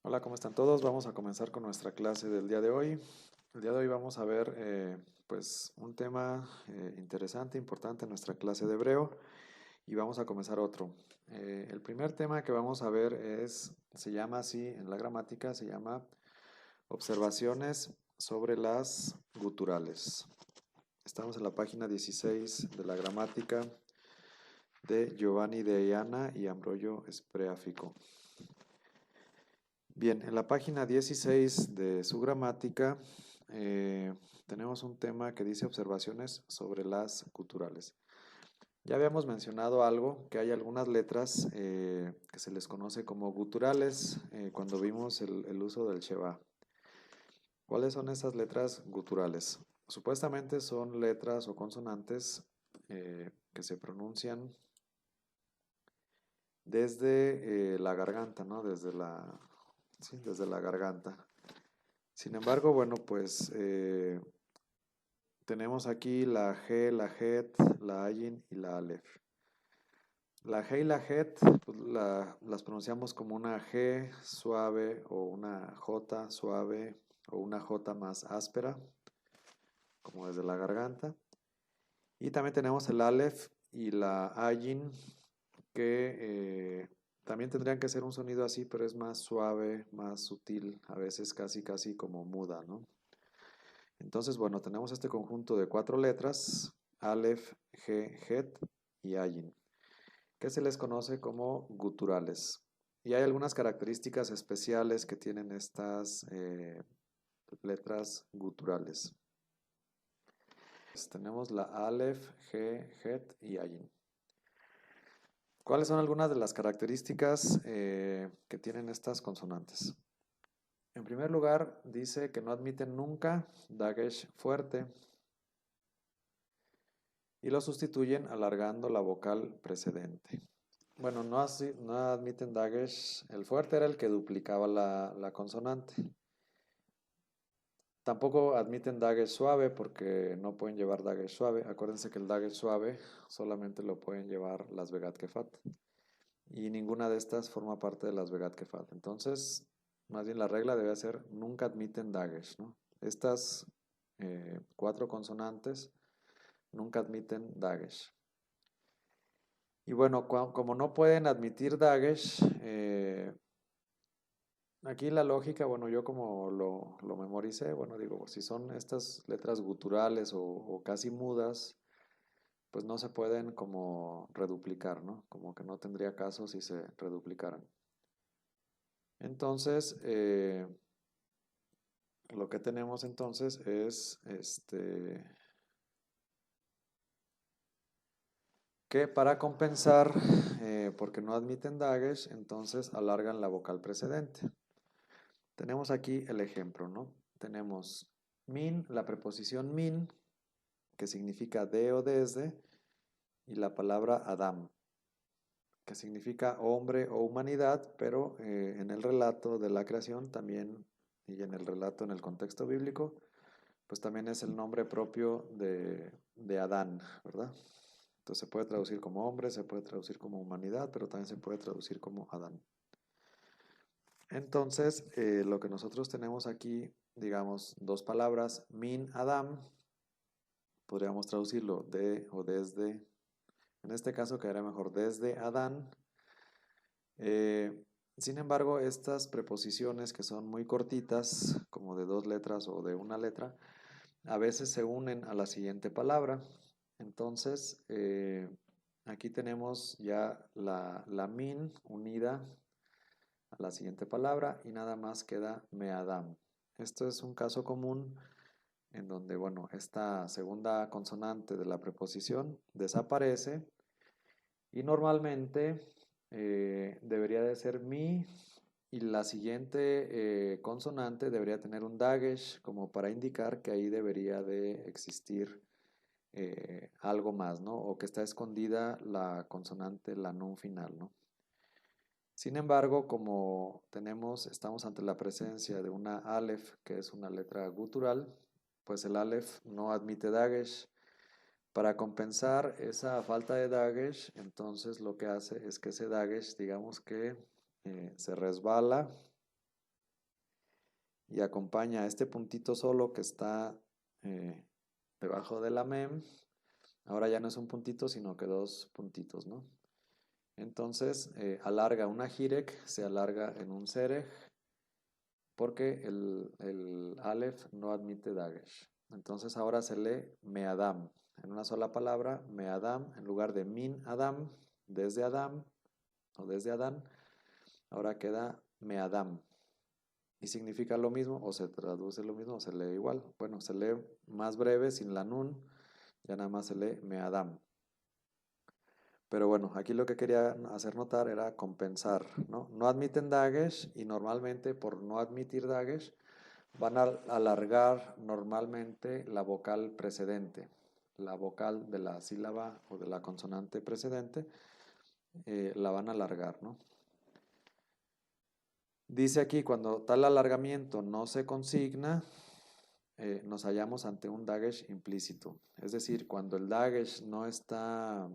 Hola, ¿cómo están todos? Vamos a comenzar con nuestra clase del día de hoy. El día de hoy vamos a ver pues un tema interesante, importante en nuestra clase de hebreo y vamos a comenzar otro. El primer tema que vamos a ver se llama así en la gramática, se llama observaciones sobre las guturales. Estamos en la página 16 de la gramática de Giovanni de Ayana y Ambrogio Spreafico. Bien, en la página 16 de su gramática tenemos un tema que dice observaciones sobre las guturales. Ya habíamos mencionado algo, que hay algunas letras que se les conoce como guturales cuando vimos el uso del Sheba. ¿Cuáles son esas letras guturales? Supuestamente son letras o consonantes que se pronuncian desde la garganta, ¿no? Desde la garganta. Sin embargo, bueno, pues tenemos aquí la G, la Het, la Ayin y la Aleph. La G y la Het pues, las pronunciamos como una G suave o una J suave o una J más áspera, como desde la garganta. Y también tenemos el Aleph y la Ayin, que también tendrían que ser un sonido así, pero es más suave, más sutil, a veces casi como muda, ¿no? Entonces, bueno, tenemos este conjunto de cuatro letras, Aleph, G, Het y Ayin, que se les conoce como guturales. Y hay algunas características especiales que tienen estas letras guturales. Pues tenemos la Aleph, G, Het y Ayin. ¿Cuáles son algunas de las características que tienen estas consonantes? En primer lugar, dice que no admiten nunca dagesh fuerte y lo sustituyen alargando la vocal precedente. Bueno, no admiten dagesh. El fuerte era el que duplicaba la consonante. Tampoco admiten dagesh suave porque no pueden llevar dagesh suave. Acuérdense que el dagesh suave solamente lo pueden llevar las Begat Kefat. Y ninguna de estas forma parte de las Begat Kefat. Entonces, más bien la regla debe ser nunca admiten dagesh, ¿no? Estas cuatro consonantes nunca admiten dagesh. Y bueno, como no pueden admitir dagesh, aquí la lógica, bueno, yo como lo memoricé, bueno, digo, si son estas letras guturales o casi mudas, pues no se pueden como reduplicar, ¿no? Como que no tendría caso si se reduplicaran. Entonces, lo que tenemos entonces es que para compensar, porque no admiten dagesh, entonces alargan la vocal precedente. Tenemos aquí el ejemplo, ¿no? Tenemos min, la preposición min, que significa de o desde, y la palabra Adam, que significa hombre o humanidad, pero en el relato de la creación también, y en el relato en el contexto bíblico, pues también es el nombre propio de Adán, ¿verdad? Entonces se puede traducir como hombre, se puede traducir como humanidad, pero también se puede traducir como Adán. Entonces, lo que nosotros tenemos aquí, digamos, dos palabras, min Adam, podríamos traducirlo de o desde, en este caso quedaría mejor desde Adán. Eh, Sin embargo, estas preposiciones que son muy cortitas, como de dos letras o de una letra, a veces se unen a la siguiente palabra. Entonces, aquí tenemos ya la min unida a la siguiente palabra y nada más queda meadam. Esto es un caso común en donde, bueno, esta segunda consonante de la preposición desaparece y normalmente debería de ser mi y la siguiente consonante debería tener un dagesh como para indicar que ahí debería de existir algo más, ¿no? O que está escondida la consonante, la nun final, ¿no? Sin embargo, como estamos ante la presencia de una Aleph, que es una letra gutural, pues el Aleph no admite dagesh. Para compensar esa falta de dagesh, entonces lo que hace es que ese dagesh, digamos que se resbala y acompaña a este puntito solo que está debajo de la mem. Ahora ya no es un puntito, sino que dos puntitos, ¿no? Entonces, alarga una jirek, se alarga en un serej, porque el Aleph no admite dagesh. Entonces ahora se lee meadam. En una sola palabra, meadam, en lugar de min adam, desde Adam o desde Adán, ahora queda meadam. Y significa lo mismo, o se traduce lo mismo, o se lee igual. Bueno, se lee más breve, sin la nun, ya nada más se lee meadam. Pero bueno, aquí lo que quería hacer notar era compensar, ¿no? No admiten dagesh y normalmente por no admitir dagesh van a alargar normalmente la vocal precedente, la vocal de la sílaba o de la consonante precedente, la van a alargar, ¿no? Dice aquí, cuando tal alargamiento no se consigna, nos hallamos ante un dagesh implícito. Es decir, cuando el dagesh no está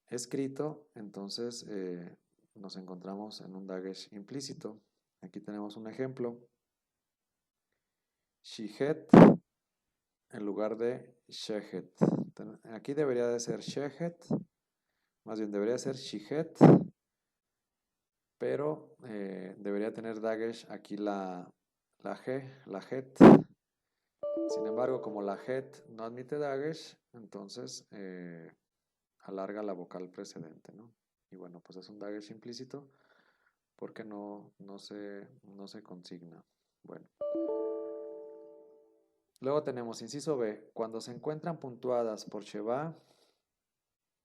escrito, entonces nos encontramos en un dagesh implícito. Aquí tenemos un ejemplo. Shihet en lugar de shehet. Aquí debería de ser shehet, más bien debería ser shihet, pero debería tener dagesh aquí la G, la het. Sin embargo, como la het no admite dagesh, entonces alarga la vocal precedente, ¿no? Y bueno, pues es un dagesh implícito porque no se consigna. Bueno. Luego tenemos inciso B. Cuando se encuentran puntuadas por Sheba,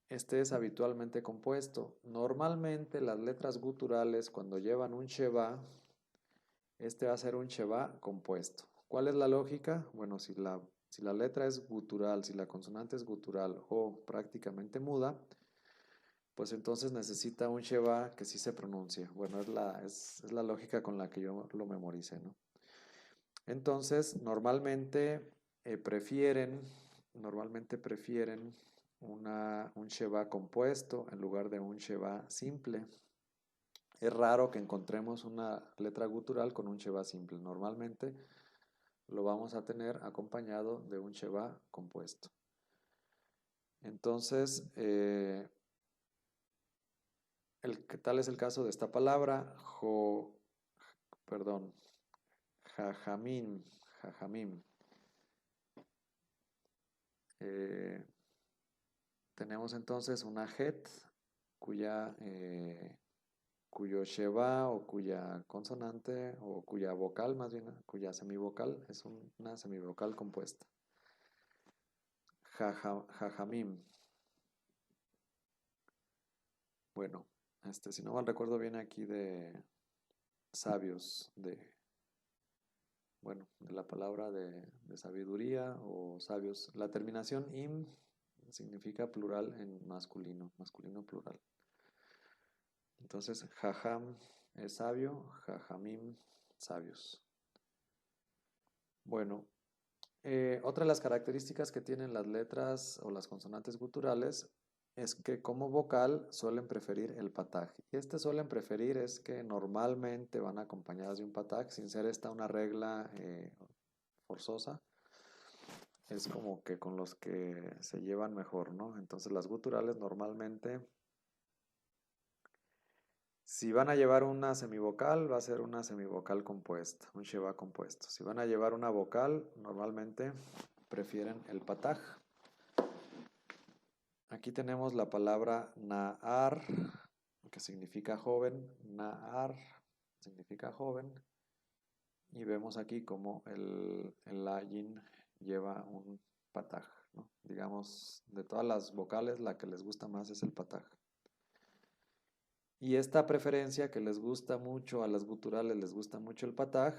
este es habitualmente compuesto. Normalmente las letras guturales, cuando llevan un Sheba, este va a ser un Sheba compuesto. ¿Cuál es la lógica? Bueno, si la letra es gutural, si la consonante es gutural o prácticamente muda, pues entonces necesita un Sheba que sí se pronuncie. Bueno, es la lógica con la que yo lo memoricé, ¿no? Entonces, normalmente prefieren un Sheba compuesto en lugar de un Sheba simple. Es raro que encontremos una letra gutural con un Sheba simple. Normalmente lo vamos a tener acompañado de un Sheba compuesto. Entonces, tal es el caso de esta palabra, jajamim. Tenemos entonces una het cuyo sheba o cuya consonante o cuya vocal, más bien, cuya semivocal es una semivocal compuesta. Jajamim. Bueno, si no mal recuerdo viene aquí de sabios, de la palabra de sabiduría o sabios. La terminación im significa plural en masculino plural. Entonces, jajam es sabio, jajamim, sabios. Bueno, otra de las características que tienen las letras o las consonantes guturales es que como vocal suelen preferir el pataj. Y suelen preferir es que normalmente van acompañadas de un pataj, sin ser esta una regla forzosa. Es como que con los que se llevan mejor, ¿no? Entonces las guturales normalmente, si van a llevar una semivocal, va a ser una semivocal compuesta, un sheba compuesto. Si van a llevar una vocal, normalmente prefieren el pataj. Aquí tenemos la palabra na'ar, que significa joven. Na'ar significa joven. Y vemos aquí como el ayin lleva un pataj, ¿no? Digamos, de todas las vocales, la que les gusta más es el pataj. Y esta preferencia que les gusta mucho, a las guturales les gusta mucho el pataj,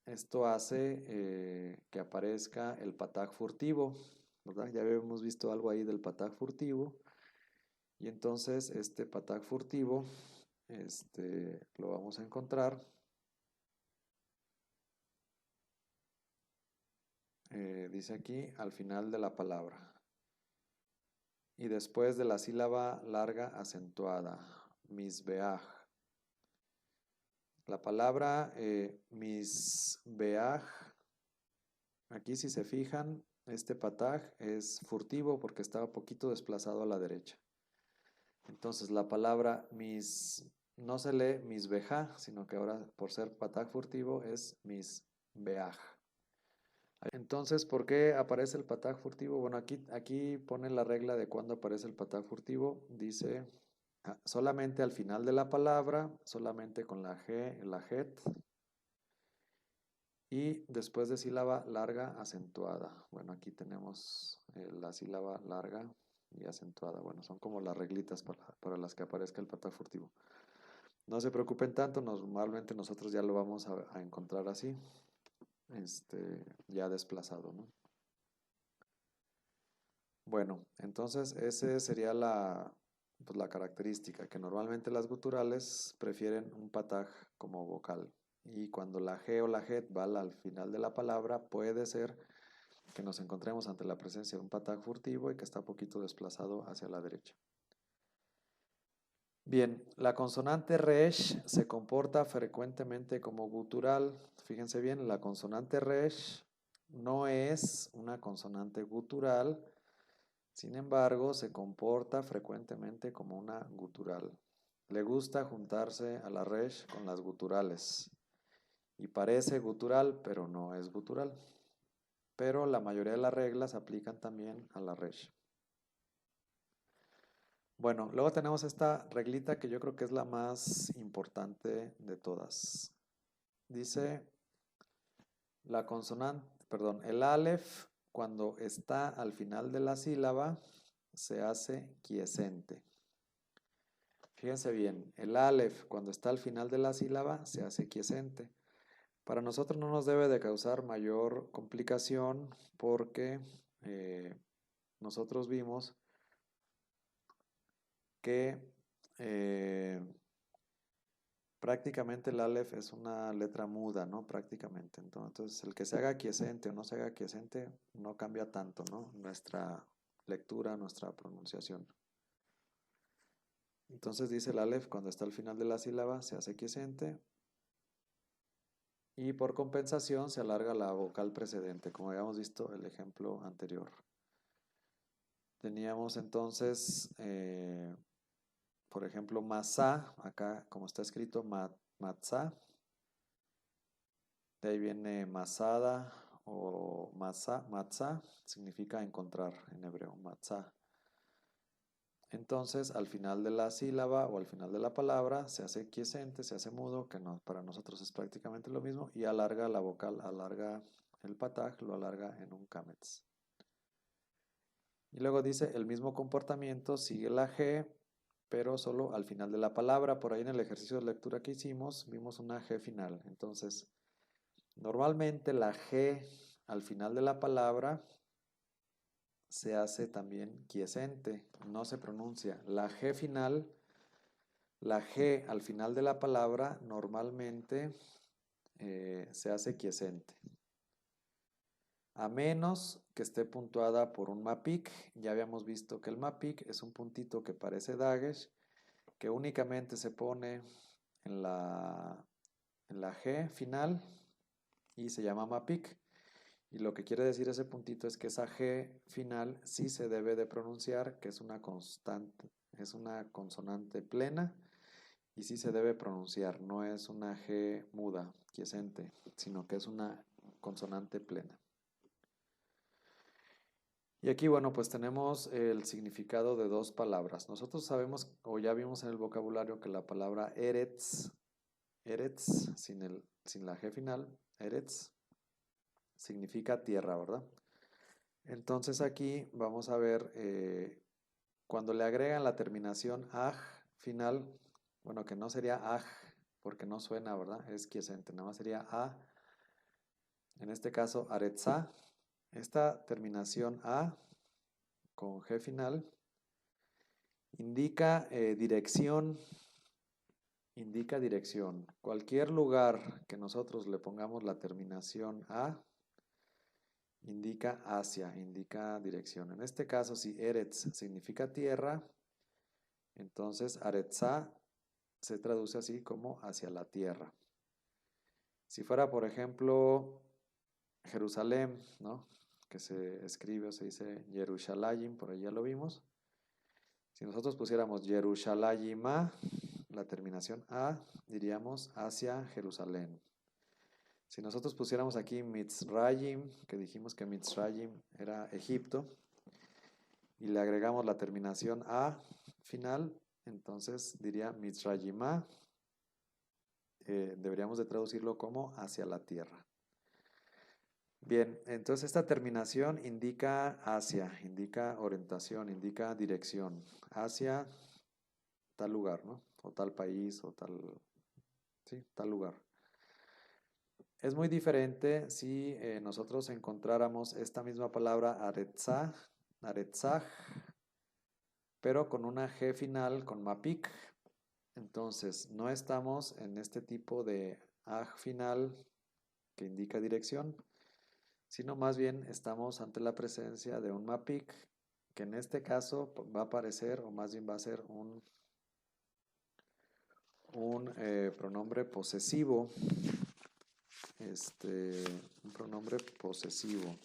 esto hace que aparezca el pataj furtivo, ¿verdad? Ya habíamos visto algo ahí del pataj furtivo. Y entonces este pataj furtivo lo vamos a encontrar dice aquí al final de la palabra y después de la sílaba larga acentuada, misbeaj. La palabra misbeaj, aquí si se fijan, este pataj es furtivo porque está un poquito desplazado a la derecha. Entonces la palabra no se lee misbeja, sino que ahora por ser pataj furtivo es misbeaj. Entonces, ¿por qué aparece el pataj furtivo? Bueno, aquí pone la regla de cuándo aparece el pataj furtivo. Dice solamente al final de la palabra, solamente con la G, la het, y después de sílaba larga acentuada. Bueno, aquí tenemos la sílaba larga y acentuada. Bueno, son como las reglitas para las que aparezca el pataj furtivo. No se preocupen tanto, normalmente nosotros ya lo vamos a encontrar así, ya desplazado, ¿no? Bueno, entonces esa sería pues la característica, que normalmente las guturales prefieren un pataj como vocal. Y cuando la G o la het va al final de la palabra, puede ser que nos encontremos ante la presencia de un pataj furtivo y que está un poquito desplazado hacia la derecha. Bien, la consonante resh se comporta frecuentemente como gutural. Fíjense bien, la consonante resh no es una consonante gutural, sin embargo, se comporta frecuentemente como una gutural. Le gusta juntarse a la resh con las guturales. Y parece gutural, pero no es gutural. Pero la mayoría de las reglas aplican también a la resh. Bueno, luego tenemos esta reglita que yo creo que es la más importante de todas. Dice la consonante, perdón, el alef cuando está al final de la sílaba se hace quiescente. Fíjense bien, el alef cuando está al final de la sílaba se hace quiescente. Para nosotros no nos debe de causar mayor complicación porque nosotros vimos que prácticamente el alef es una letra muda, ¿no? Prácticamente. Entonces, el que se haga quiescente o no se haga quiescente no cambia tanto, ¿no? Nuestra lectura, nuestra pronunciación. Entonces dice el alef, cuando está al final de la sílaba se hace quiescente y por compensación se alarga la vocal precedente, como habíamos visto el ejemplo anterior. Teníamos entonces, por ejemplo, masá, acá como está escrito matzá, de ahí viene masada o matzá, significa encontrar en hebreo, matzá. Entonces, al final de la sílaba o al final de la palabra se hace quiescente, se hace mudo, que para nosotros es prácticamente lo mismo, y alarga la vocal, alarga el pataj, lo alarga en un kametz. Y luego dice, el mismo comportamiento sigue la G, pero solo al final de la palabra. Por ahí en el ejercicio de lectura que hicimos, vimos una G final. Entonces, normalmente la G al final de la palabra se hace también quiescente, no se pronuncia. La G final, la G al final de la palabra normalmente se hace quiescente. A menos que esté puntuada por un mapik. Ya habíamos visto que el mapik es un puntito que parece dagesh, que únicamente se pone en la G final y se llama mapik. Y lo que quiere decir ese puntito es que esa G final sí se debe de pronunciar, que es una constante, es una consonante plena y sí se debe pronunciar, no es una G muda, quiescente, sino que es una consonante plena. Y aquí, bueno, pues tenemos el significado de dos palabras. Nosotros sabemos, o ya vimos en el vocabulario, que la palabra eretz, sin la G final, eretz, significa tierra, ¿verdad? Entonces aquí vamos a ver, cuando le agregan la terminación aj final, bueno, que no sería aj, porque no suena, ¿verdad? Es quiescente, nada más sería a, en este caso aretzá. Esta terminación a con G final indica dirección, Cualquier lugar que nosotros le pongamos la terminación a, indica hacia, indica dirección. En este caso, si eretz significa tierra, entonces aretzá se traduce así como hacia la tierra. Si fuera, por ejemplo, Jerusalén, ¿no? Que se escribe o se dice Yerushalayim, por ahí ya lo vimos. Si nosotros pusiéramos Yerushalayimá, la terminación A, diríamos hacia Jerusalén. Si nosotros pusiéramos aquí Mitzrayim, que dijimos que Mitzrayim era Egipto, y le agregamos la terminación A final, entonces diría Mitzrayimá, deberíamos de traducirlo como hacia la tierra. Bien, entonces esta terminación indica hacia, indica orientación, indica dirección, hacia tal lugar, ¿no? O tal país, o tal, sí, tal lugar. Es muy diferente si nosotros encontráramos esta misma palabra aretzach, pero con una G final, con mapik. Entonces, no estamos en este tipo de aj final que indica dirección, sino más bien estamos ante la presencia de un mapik, que en este caso va a aparecer, o más bien va a ser un pronombre posesivo. Un pronombre posesivo.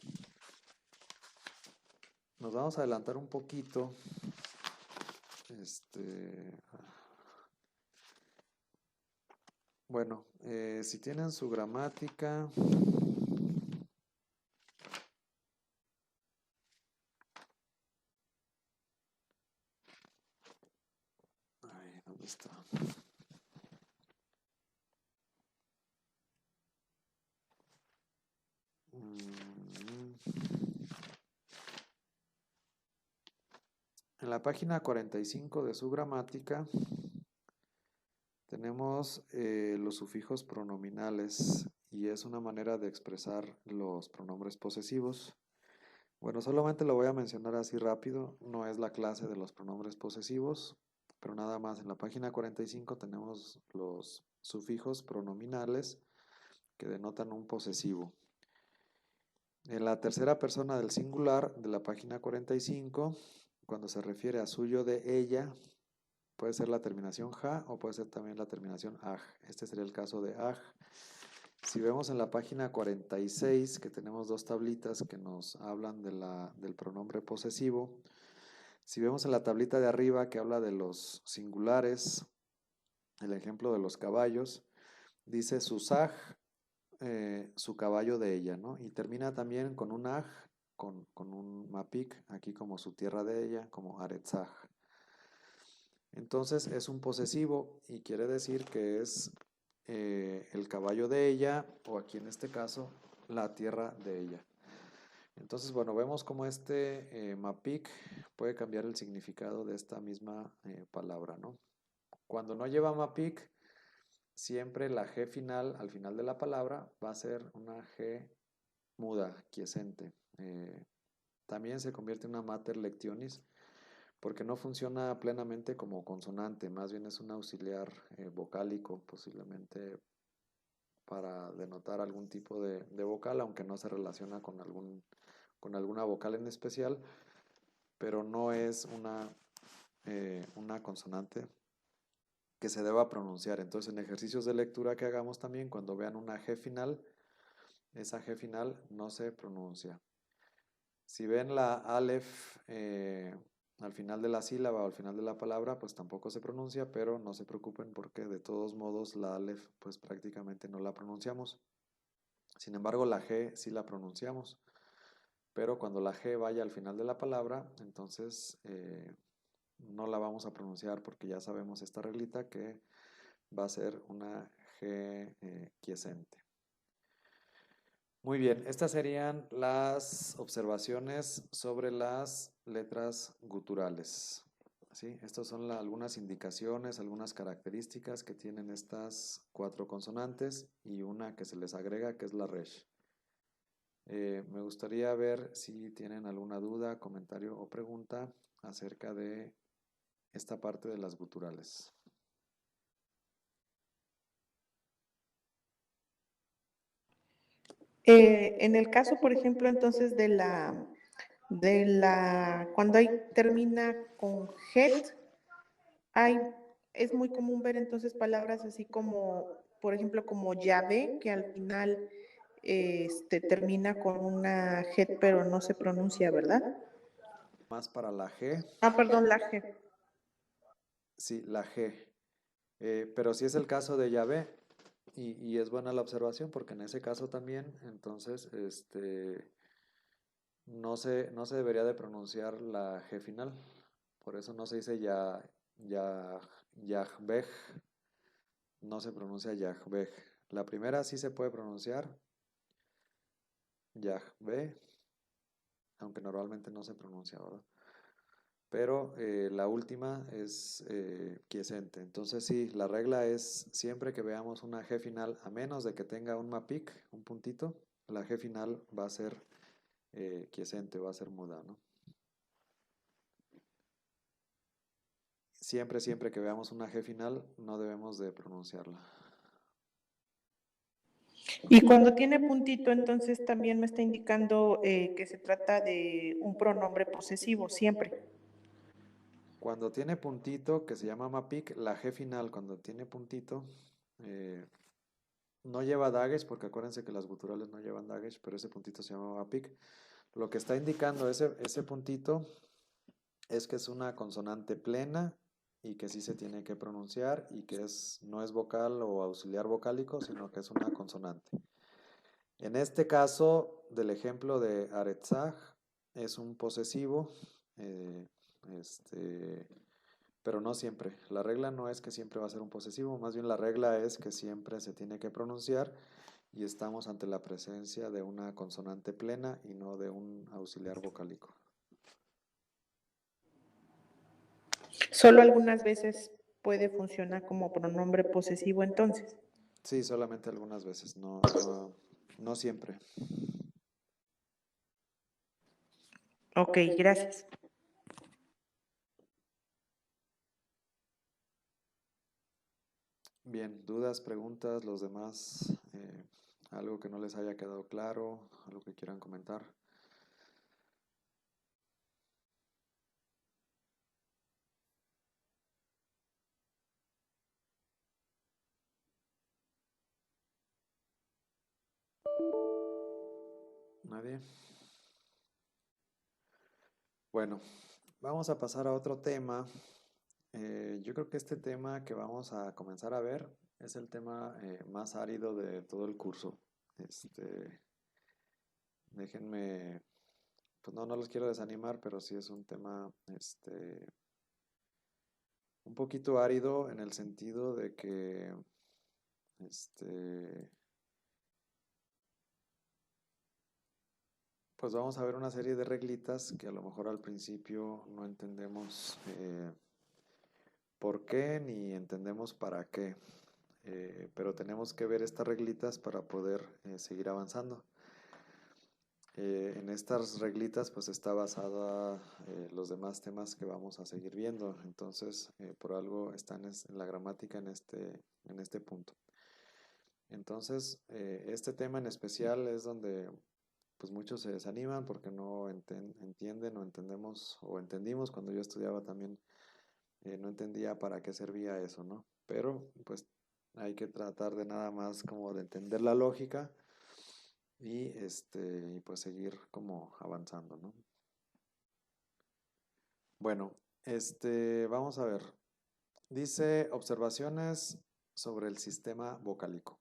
Nos vamos a adelantar un poquito. Bueno, si tienen su gramática. Ay, ¿dónde está? En la página 45 de su gramática tenemos los sufijos pronominales y es una manera de expresar los pronombres posesivos. Bueno, solamente lo voy a mencionar así rápido, no es la clase de los pronombres posesivos, pero nada más en la página 45 tenemos los sufijos pronominales que denotan un posesivo. En la tercera persona del singular de la página 45, cuando se refiere a suyo de ella, puede ser la terminación ja o puede ser también la terminación aj. Este sería el caso de aj. Si vemos en la página 46 que tenemos dos tablitas que nos hablan del pronombre posesivo, si vemos en la tablita de arriba que habla de los singulares, el ejemplo de los caballos, dice susaj, su caballo de ella, ¿no? Y termina también con un aj, con un mapik, aquí como su tierra de ella, como aretzaj. Entonces es un posesivo y quiere decir que es el caballo de ella, o aquí en este caso, la tierra de ella. Entonces, bueno, vemos cómo mapik puede cambiar el significado de esta misma palabra, ¿no? Cuando no lleva mapik, siempre la G final, al final de la palabra, va a ser una G muda, quiescente. También se convierte en una mater lectionis, porque no funciona plenamente como consonante, más bien es un auxiliar vocálico, posiblemente para denotar algún tipo de vocal, aunque no se relaciona con alguna vocal en especial, pero no es una consonante que se deba pronunciar. Entonces, en ejercicios de lectura que hagamos también, cuando vean una G final, esa G final no se pronuncia. Si ven la Aleph al final de la sílaba o al final de la palabra, pues tampoco se pronuncia, pero no se preocupen porque de todos modos la Aleph pues prácticamente no la pronunciamos. Sin embargo, la G sí la pronunciamos, pero cuando la G vaya al final de la palabra, entonces no la vamos a pronunciar porque ya sabemos esta reglita que va a ser una G quiescente. Muy bien, estas serían las observaciones sobre las letras guturales. ¿Sí? Estas son algunas indicaciones, algunas características que tienen estas 4 consonantes y una que se les agrega que es la resh. Me gustaría ver si tienen alguna duda, comentario o pregunta acerca de esta parte de las guturales. En el caso, por ejemplo, entonces cuando termina con het, es muy común ver entonces palabras así como por ejemplo, como llave, que al final termina con una G, pero no se pronuncia, ¿verdad? Más para la G. Ah, perdón, la G. Sí, la G. Pero si es el caso de llave, y es buena la observación porque en ese caso también, entonces, no se debería de pronunciar la G final. Por eso no se dice Yahbej, no se pronuncia Yahbej. La primera sí se puede pronunciar Yahvé, aunque normalmente no se pronuncia, ¿verdad? Pero la última es quiescente. Entonces sí, la regla es siempre que veamos una G final, a menos de que tenga un mapic, un puntito, la G final va a ser quiescente, va a ser muda, ¿no? Siempre, siempre que veamos una G final, no debemos de pronunciarla. Y cuando tiene puntito, entonces también me está indicando que se trata de un pronombre posesivo, siempre. Cuando tiene puntito, que se llama mapic, la G final, cuando tiene puntito, eh, no lleva dagesh, porque acuérdense que las guturales no llevan dagesh, pero ese puntito se llama mapic. Lo que está indicando ese puntito es que es una consonante plena y que sí se tiene que pronunciar y que no es vocal o auxiliar vocálico, sino que es una consonante. En este caso del ejemplo de Aretzaj, es un posesivo, eh, pero no siempre. La regla no es que siempre va a ser un posesivo, más bien la regla es que siempre se tiene que pronunciar y estamos ante la presencia de una consonante plena y no de un auxiliar vocálico. Solo algunas veces puede funcionar como pronombre posesivo entonces. Sí, solamente algunas veces, no siempre. Ok, gracias. Bien, dudas, preguntas, los demás, algo que no les haya quedado claro, algo que quieran comentar. ¿Nadie? Bueno, vamos a pasar a otro tema. Yo creo que este tema que vamos a comenzar a ver es el tema más árido de todo el curso. Déjenme, pues no los quiero desanimar, pero sí es un tema, un poquito árido en el sentido de que, pues vamos a ver una serie de reglitas que a lo mejor al principio no entendemos por qué ni entendemos para qué. Pero tenemos que ver estas reglitas para poder seguir avanzando. En estas reglitas pues está basada los demás temas que vamos a seguir viendo. Entonces por algo están en la gramática en este punto. Entonces este tema en especial es donde pues muchos se desaniman porque no entienden o entendemos o entendimos cuando yo estudiaba también, no entendía para qué servía eso, ¿no? Pero pues hay que tratar de nada más como de entender la lógica y pues seguir como avanzando, ¿no? Bueno, vamos a ver. Dice observaciones sobre el sistema vocálico.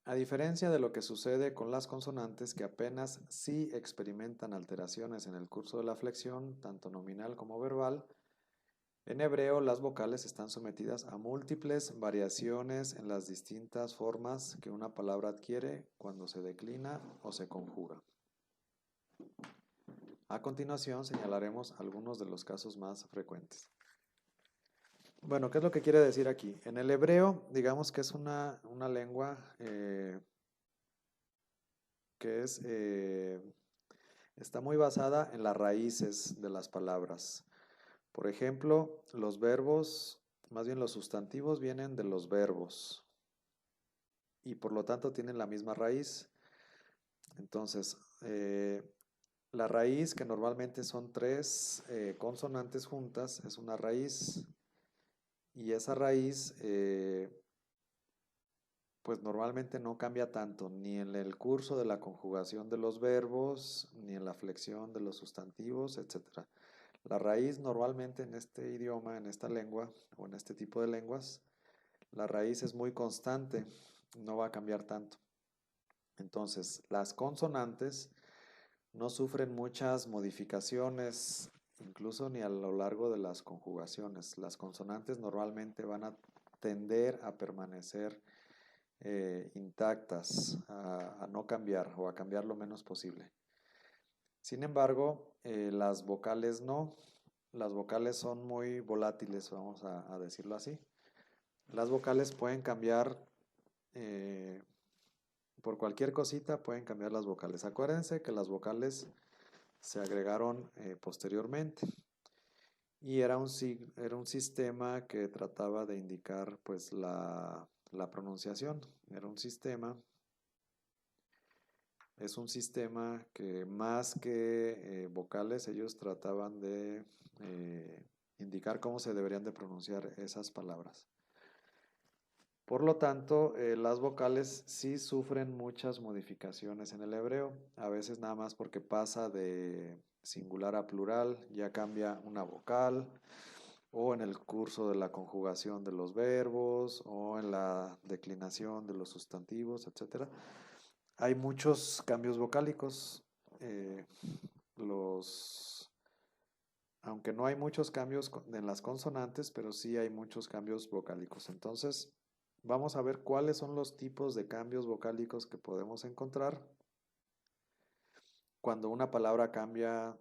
A diferencia de lo que sucede con las consonantes que apenas sí experimentan alteraciones en el curso de la flexión, tanto nominal como verbal, en hebreo las vocales están sometidas a múltiples variaciones en las distintas formas que una palabra adquiere cuando se declina o se conjuga. A continuación señalaremos algunos de los casos más frecuentes. Bueno, ¿qué es lo que quiere decir aquí? En el hebreo, digamos que es una lengua que está muy basada en las raíces de las palabras. Por ejemplo, los verbos, más bien los sustantivos vienen de los verbos y por lo tanto tienen la misma raíz. Entonces, la raíz, que normalmente son tres consonantes juntas, es una raíz y esa raíz pues normalmente no cambia tanto, ni en el curso de la conjugación de los verbos, ni en la flexión de los sustantivos, etc. La raíz normalmente en este idioma, en esta lengua o en este tipo de lenguas, la raíz es muy constante, no va a cambiar tanto. Entonces, las consonantes no sufren muchas modificaciones, incluso ni a lo largo de las conjugaciones. Las consonantes normalmente van a tender a permanecer intactas, a no cambiar o a cambiar lo menos posible. Sin embargo, las vocales no. Las vocales son muy volátiles, vamos a decirlo así. Las vocales pueden cambiar por cualquier cosita, pueden cambiar las vocales. Acuérdense que las vocales se agregaron posteriormente y era un sistema que trataba de indicar pues la pronunciación. Es un sistema que más que vocales ellos trataban de indicar cómo se deberían de pronunciar esas palabras. Por lo tanto, las vocales sí sufren muchas modificaciones en el hebreo, a veces nada más porque pasa de singular a plural, ya cambia una vocal, o en el curso de la conjugación de los verbos, o en la declinación de los sustantivos, etc. Hay muchos cambios vocálicos, aunque no hay muchos cambios en las consonantes, pero sí hay muchos cambios vocálicos. Entonces, vamos a ver cuáles son los tipos de cambios vocálicos que podemos encontrar cuando una palabra cambia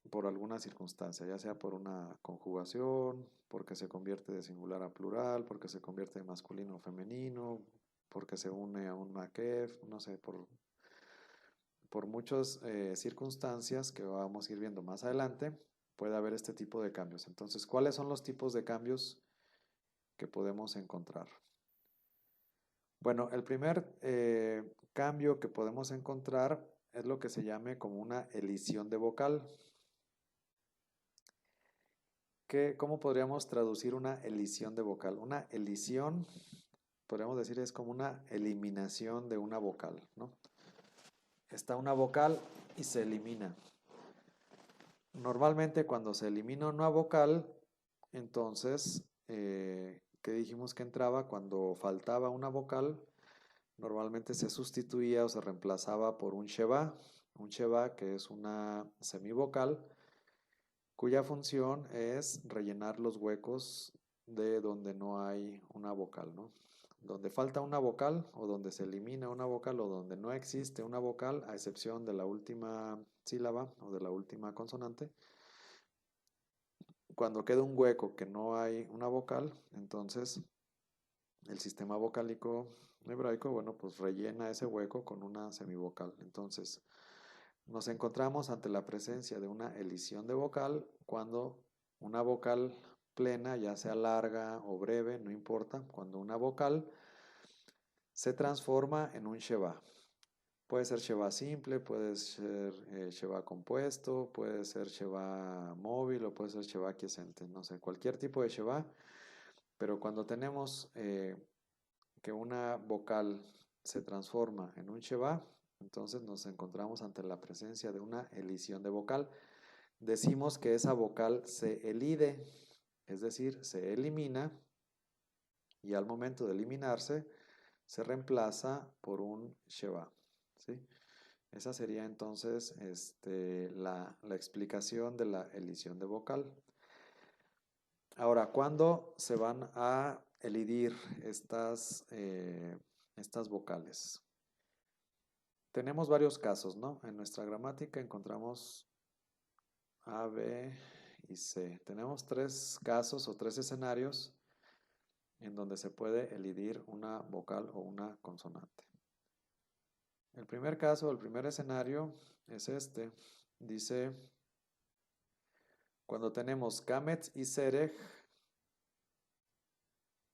por alguna circunstancia, ya sea por una conjugación, porque se convierte de singular a plural, porque se convierte de masculino a femenino, porque se une a un makef, no sé, por muchas circunstancias que vamos a ir viendo más adelante, puede haber este tipo de cambios. Entonces, ¿cuáles son los tipos de cambios que podemos encontrar? Bueno, el primer cambio que podemos encontrar es lo que se llama como una elisión de vocal. ¿Cómo podríamos traducir una elisión de vocal? Una elisión, podríamos decir, es como una eliminación de una vocal, ¿no? Está una vocal y se elimina. Normalmente cuando se elimina una vocal, entonces, ¿qué dijimos que entraba? Cuando faltaba una vocal, normalmente se sustituía o se reemplazaba por un sheva que es una semivocal, cuya función es rellenar los huecos de donde no hay una vocal, ¿no? Donde falta una vocal o donde se elimina una vocal o donde no existe una vocal, a excepción de la última sílaba o de la última consonante. Cuando queda un hueco que no hay una vocal, entonces el sistema vocálico hebraico, bueno, pues rellena ese hueco con una semivocal. Entonces, nos encontramos ante la presencia de una elisión de vocal cuando una vocal plena, ya sea larga o breve, no importa, cuando una vocal se transforma en un sheva. Puede ser sheva simple, puede ser sheva compuesto, puede ser sheva móvil o puede ser sheva quiescente, no sé, cualquier tipo de sheva, pero cuando tenemos que una vocal se transforma en un sheva, entonces nos encontramos ante la presencia de una elisión de vocal. Decimos que esa vocal se elide, es decir, se elimina, y al momento de eliminarse se reemplaza por un sheva, ¿sí? Esa sería entonces la explicación de la elisión de vocal. Ahora, ¿cuándo se van a elidir estas vocales? Tenemos varios casos, ¿no? En nuestra gramática encontramos A, B y C. Tenemos 3 casos o 3 escenarios en donde se puede elidir una vocal o una consonante. El primer caso, el primer escenario es este. Dice, cuando tenemos kametz y serej,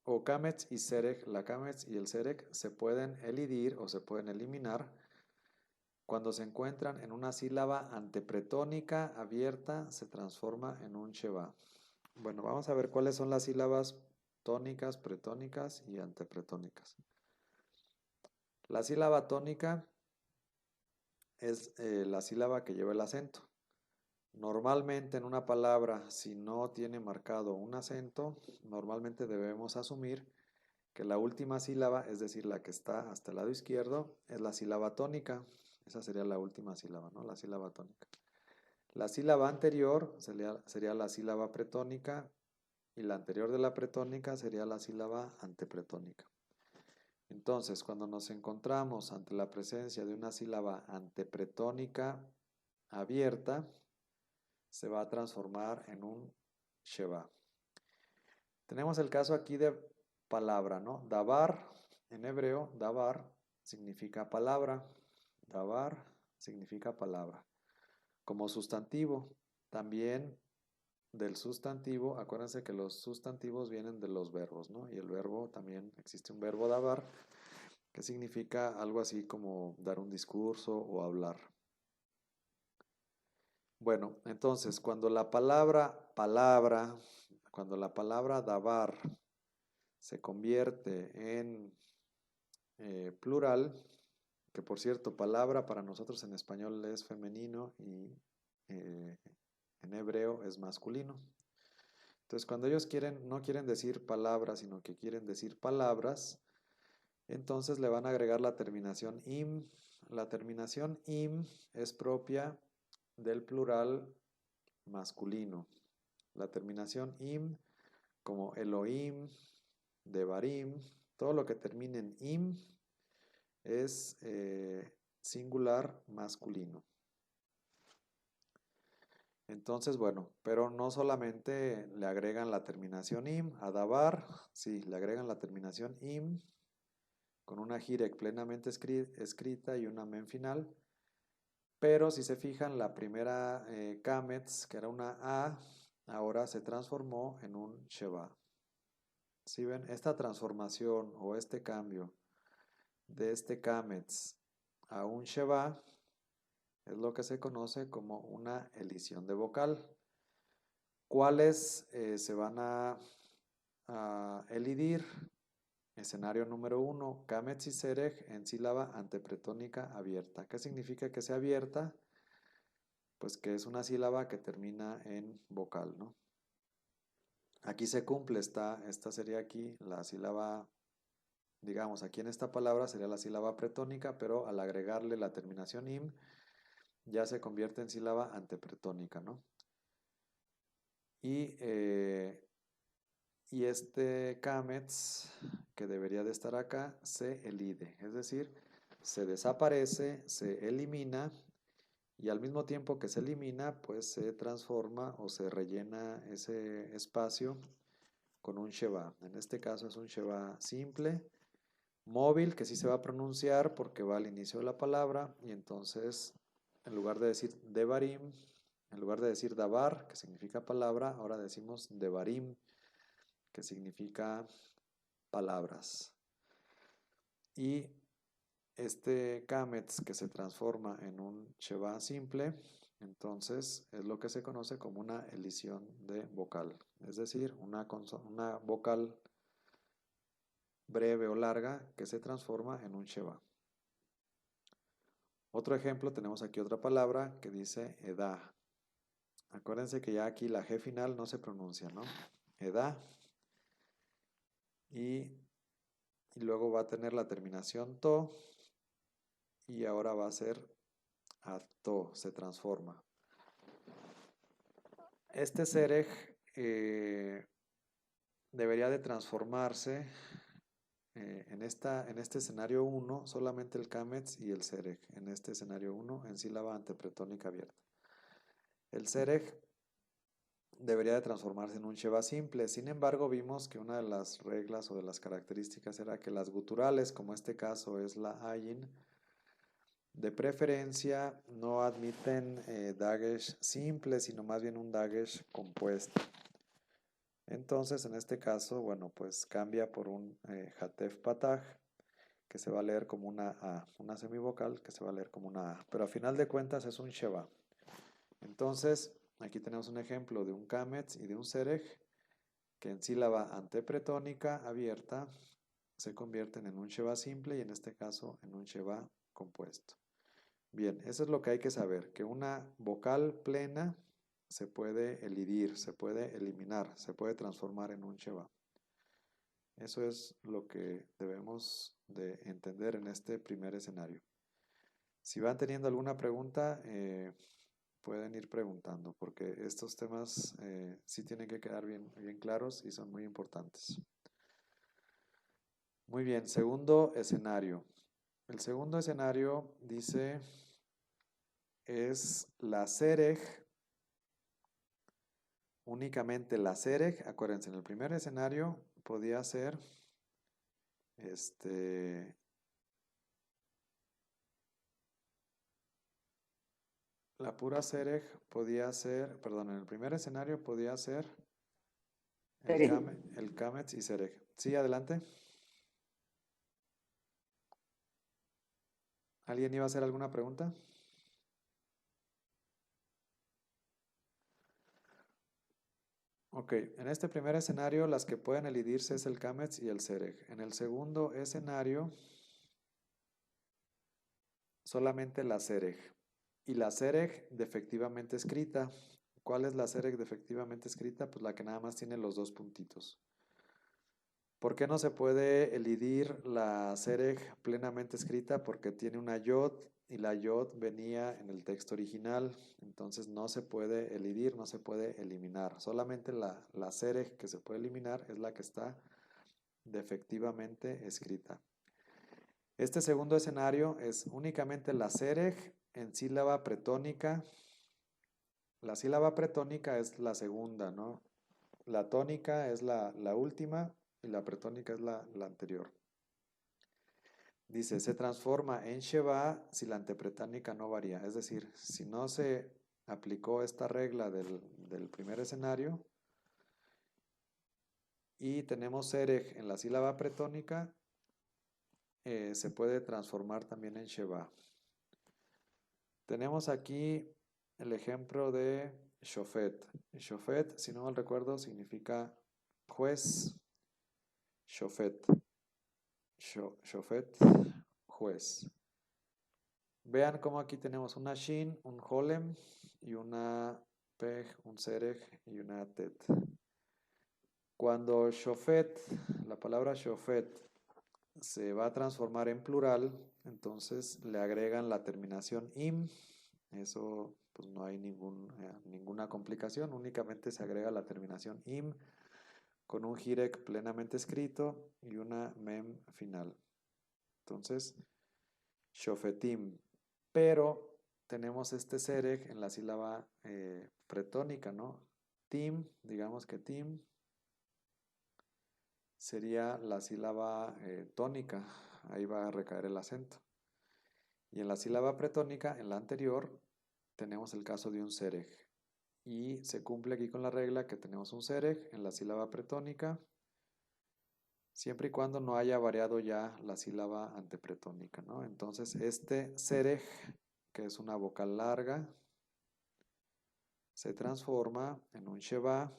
o kametz y serej, la kametz y el serej se pueden elidir o se pueden eliminar cuando se encuentran en una sílaba antepretónica abierta, se transforma en un sheva. Bueno, vamos a ver cuáles son las sílabas tónicas, pretónicas y antepretónicas. La sílaba tónica es la sílaba que lleva el acento. Normalmente en una palabra, si no tiene marcado un acento, normalmente debemos asumir que la última sílaba, es decir, la que está hasta el lado izquierdo, es la sílaba tónica. Esa sería la última sílaba, ¿no? La sílaba tónica. La sílaba anterior sería la sílaba pretónica y la anterior de la pretónica sería la sílaba antepretónica. Entonces, cuando nos encontramos ante la presencia de una sílaba antepretónica abierta, se va a transformar en un sheva. Tenemos el caso aquí de palabra, ¿no? Dabar, en hebreo, dabar significa palabra. Dabar significa palabra. Como sustantivo, también del sustantivo, acuérdense que los sustantivos vienen de los verbos, ¿no? Y el verbo también, existe un verbo dabar, que significa algo así como dar un discurso o hablar. Bueno, entonces, cuando la palabra dabar se convierte en plural, que por cierto, palabra para nosotros en español es femenino y en hebreo es masculino. Entonces, cuando ellos no quieren decir palabras, sino que quieren decir palabras, entonces le van a agregar la terminación im. La terminación im es propia del plural masculino. La terminación im, como Elohim, Devarim, todo lo que termine en im es singular masculino. Entonces, bueno, pero no solamente le agregan la terminación im a dabar, sí, le agregan la terminación im con una jirek plenamente escrita y una men final. Pero si se fijan, la primera kametz, que era una A, ahora se transformó en un sheva. ¿Sí ven? Esta transformación o este cambio de este kametz a un sheva es lo que se conoce como una elisión de vocal. ¿Cuáles se van a elidir? Escenario número 1, kametz y serej en sílaba antepretónica abierta. ¿Qué significa que sea abierta? Pues que es una sílaba que termina en vocal, ¿no? Aquí se cumple, esta sería aquí la sílaba, digamos, aquí en esta palabra sería la sílaba pretónica, pero al agregarle la terminación im, ya se convierte en sílaba antepretónica, ¿no? Y este kametz, que debería de estar acá, se elide, es decir, se desaparece, se elimina, y al mismo tiempo que se elimina, pues se transforma o se rellena ese espacio con un sheva. En este caso es un sheva simple, móvil, que sí se va a pronunciar porque va al inicio de la palabra, y entonces en lugar de decir devarim, en lugar de decir davar, que significa palabra, ahora decimos devarim, que significa palabras. Y este kametz que se transforma en un sheva simple, entonces es lo que se conoce como una elisión de vocal, es decir, una vocal breve o larga que se transforma en un sheva. Otro ejemplo, tenemos aquí otra palabra que dice edá. Acuérdense que ya aquí la G final no se pronuncia, ¿no? Edá. Y luego va a tener la terminación to. Y ahora va a ser ato, se transforma. Este serej debería de transformarse en este escenario 1, solamente el kametz y el serej. En este escenario 1, en sílaba antepretónica abierta. El serej debería de transformarse en un sheva simple. Sin embargo, vimos que una de las reglas o de las características era que las guturales, como este caso es la ayin, de preferencia no admiten dagesh simple, sino más bien un dagesh compuesto. Entonces, en este caso, bueno, pues cambia por un hatef pataj, que se va a leer como una A, una semivocal que se va a leer como una A, pero a final de cuentas es un sheva. Entonces, aquí tenemos un ejemplo de un kametz y de un serej, que en sílaba antepretónica abierta se convierten en un Sheva simple y en este caso en un Sheva compuesto. Bien, eso es lo que hay que saber, que una vocal plena se puede elidir, se puede eliminar, se puede transformar en un Sheva. Eso es lo que debemos de entender en este primer escenario. Si van teniendo alguna pregunta, pueden ir preguntando, porque estos temas sí tienen que quedar bien claros y son muy importantes. Muy bien, segundo escenario. El segundo escenario dice, es la Sereg, únicamente la Sereg. Acuérdense, en el primer escenario podía ser la pura Sereg podía ser, perdón, en el primer escenario podía ser el Kametz y Sereg. Sí, adelante. ¿Alguien iba a hacer alguna pregunta? Ok, en este primer escenario las que pueden elidirse es el Kametz y el Sereg. En el segundo escenario, solamente la Sereg. Y la Sereg defectivamente escrita. ¿Cuál es la Sereg defectivamente escrita? Pues la que nada más tiene los dos puntitos. ¿Por qué no se puede elidir la Sereg plenamente escrita? Porque tiene una Yod y la Yod venía en el texto original. Entonces no se puede elidir, no se puede eliminar. Solamente la Sereg que se puede eliminar es la que está defectivamente escrita. Este segundo escenario es únicamente la Sereg en sílaba pretónica. La sílaba pretónica es la segunda, ¿no? La tónica es la última y la pretónica es la anterior. Dice, se transforma en Sheva si la antepretónica no varía. Es decir, si no se aplicó esta regla del primer escenario y tenemos Sereg en la sílaba pretónica, se puede transformar también en Sheva. Tenemos aquí el ejemplo de Shofet. Shofet, si no mal recuerdo, significa juez. Shofet. Shofet, juez. Vean cómo aquí tenemos una Shin, un Holem y una Pej, un Sereg y una Tet. Cuando Shofet, la palabra Shofet, se va a transformar en plural, entonces le agregan la terminación im. Eso pues no hay ninguna complicación, únicamente se agrega la terminación im con un jirek plenamente escrito y una mem final. Entonces, shofetim. Pero tenemos este sereg en la sílaba pretónica, ¿no? Tim, digamos que tim sería la sílaba tónica, ahí va a recaer el acento. Y en la sílaba pretónica, en la anterior, tenemos el caso de un sereg. Y se cumple aquí con la regla que tenemos un sereg en la sílaba pretónica, siempre y cuando no haya variado ya la sílaba antepretónica, ¿no? Entonces, este sereg, que es una vocal larga, se transforma en un sheva,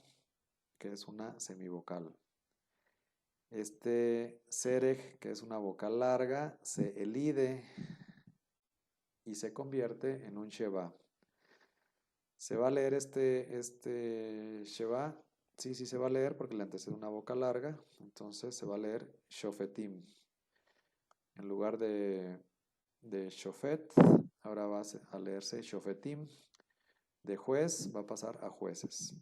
que es una semivocal. Este sereg, que es una vocal larga, se elide y se convierte en un sheva. ¿Se va a leer este sheva? Sí, sí se va a leer porque le antecede una vocal larga. Entonces se va a leer shofetim. En lugar de shofet, ahora va a leerse shofetim. De juez va a pasar a jueces.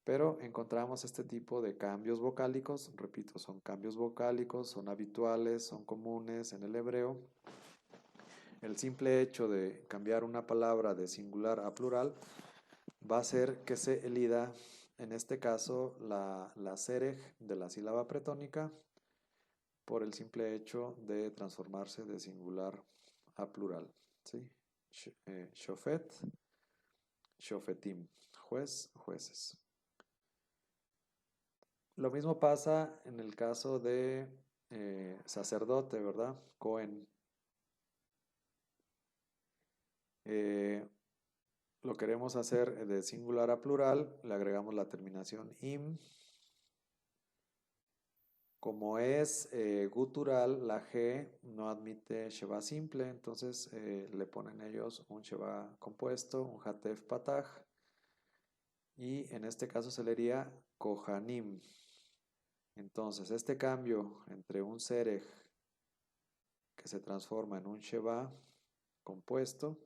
Pero encontramos este tipo de cambios vocálicos. Repito, son cambios vocálicos, son habituales, son comunes en el hebreo. El simple hecho de cambiar una palabra de singular a plural va a hacer que se elida, en este caso, la sereg de la sílaba pretónica por el simple hecho de transformarse de singular a plural. ¿Sí? Shofet, shofetim, juez, jueces. Lo mismo pasa en el caso de sacerdote, ¿verdad? Cohen. Lo queremos hacer de singular a plural, le agregamos la terminación im Como es gutural, la G no admite Sheba simple, entonces le ponen ellos un Sheba compuesto, un Hatef Pataj, y en este caso se leería Kohanim. Entonces, este cambio entre un Serej que se transforma en un Sheba compuesto